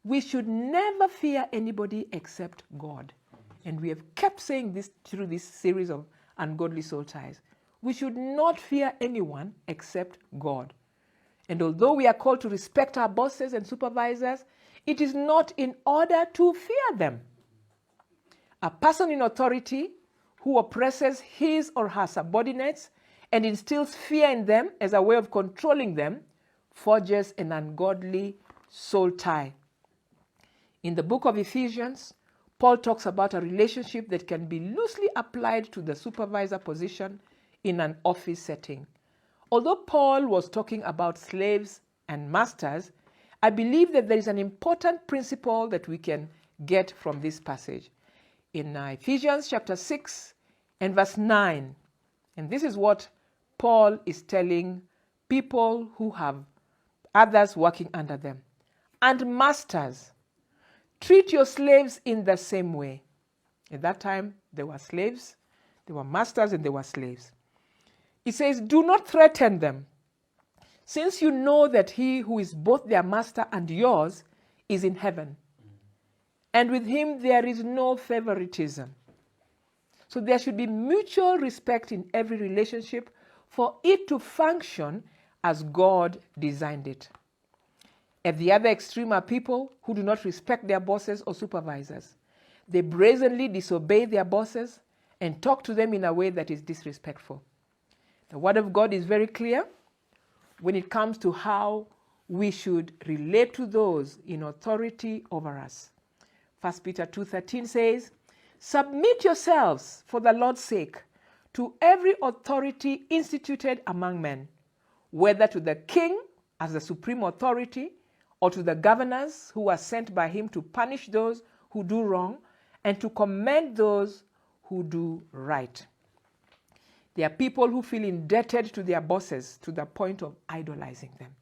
we should never fear anybody except God. And we have kept saying this through this series of ungodly soul ties. We should not fear anyone except God. And although we are called to respect our bosses and supervisors, it is not in order to fear them. A person in authority who oppresses his or her subordinates and instills fear in them as a way of controlling them forges an ungodly soul tie. In the book of Ephesians, Paul talks about a relationship that can be loosely applied to the supervisor position in an office setting. Although Paul was talking about slaves and masters, I believe that there is an important principle that we can get from this passage. In Ephesians chapter 6 and verse 9, and this is what Paul is telling people who have others working under them. And masters, treat your slaves in the same way. At that time, there were slaves, there were masters, and there were slaves. It says, do not threaten them, since you know that he who is both their master and yours is in heaven. And with him there is no favoritism. So there should be mutual respect in every relationship for it to function as God designed it. At the other extreme are people who do not respect their bosses or supervisors. They brazenly disobey their bosses and talk to them in a way that is disrespectful. The Word of God is very clear when it comes to how we should relate to those in authority over us. 1 Peter 2:13 says, submit yourselves for the Lord's sake to every authority instituted among men, whether to the king as the supreme authority or to the governors who are sent by him to punish those who do wrong and to commend those who do right. There are people who feel indebted to their bosses to the point of idolizing them.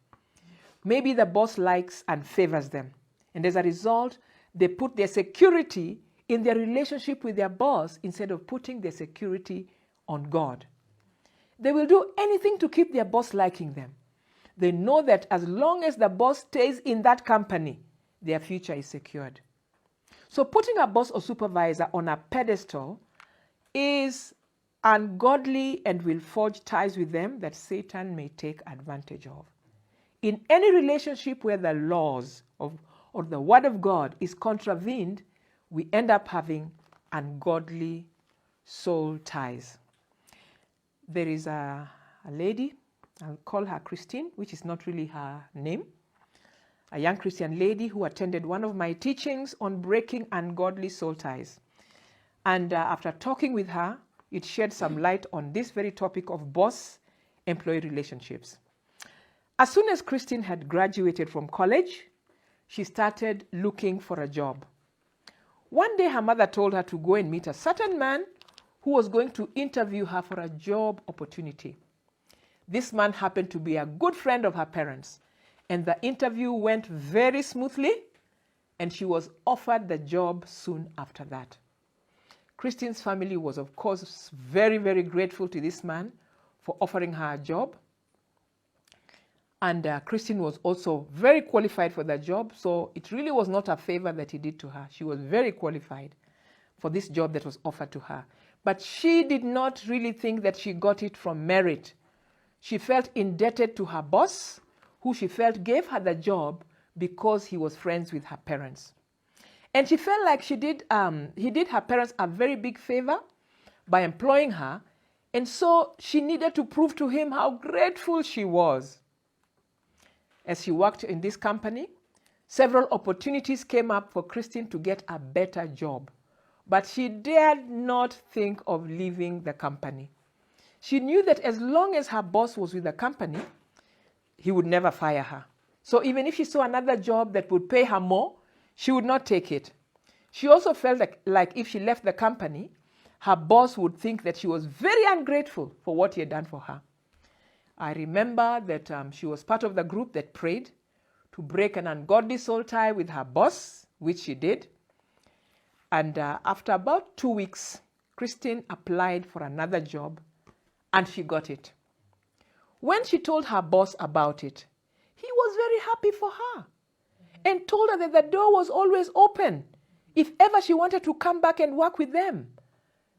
Maybe the boss likes and favors them, and as a result, they put their security in their relationship with their boss instead of putting their security on God. They will do anything to keep their boss liking them. They know that as long as the boss stays in that company, their future is secured. So putting a boss or supervisor on a pedestal is ungodly and will forge ties with them that Satan may take advantage of. In any relationship where the laws or the Word of God is contravened, we end up having ungodly soul ties. There is a lady, I'll call her Christine, which is not really her name, a young Christian lady who attended one of my teachings on breaking ungodly soul ties. And after talking with her, it shed some light on this very topic of boss-employee relationships. As soon as Christine had graduated from college, she started looking for a job. One day, her mother told her to go and meet a certain man who was going to interview her for a job opportunity. This man happened to be a good friend of her parents, and the interview went very smoothly, and she was offered the job soon after that. Christine's family was, of course, very, very grateful to this man for offering her a job. And Christine was also very qualified for the job, so it really was not a favor that he did to her. She was very qualified for this job that was offered to her. But she did not really think that she got it from merit. She felt indebted to her boss, who she felt gave her the job because he was friends with her parents. And she felt like he did her parents a very big favor by employing her, and so she needed to prove to him how grateful she was. As she worked in this company, several opportunities came up for Christine to get a better job, but she dared not think of leaving the company. She knew that as long as her boss was with the company, he would never fire her. So even if she saw another job that would pay her more, she would not take it. She also felt like if she left the company, her boss would think that she was very ungrateful for what he had done for her. I remember that she was part of the group that prayed to break an ungodly soul tie with her boss, which she did. And after about 2 weeks, Christine applied for another job, and she got it. When she told her boss about it, he was very happy for her. and told her that the door was always open if ever she wanted to come back and work with them.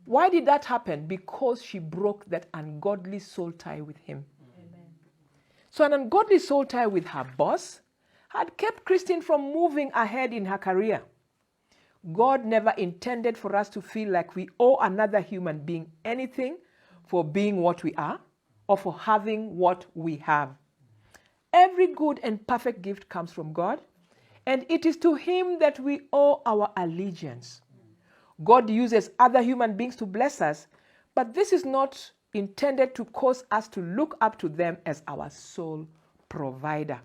Why did that happen? Because she broke that ungodly soul tie with him. Amen. So an ungodly soul tie with her boss had kept Christine from moving ahead in her career. God never intended for us to feel like we owe another human being anything for being what we are or for having what we have. Every good and perfect gift comes from God, and it is to him that we owe our allegiance. God uses other human beings to bless us, but this is not intended to cause us to look up to them as our sole provider.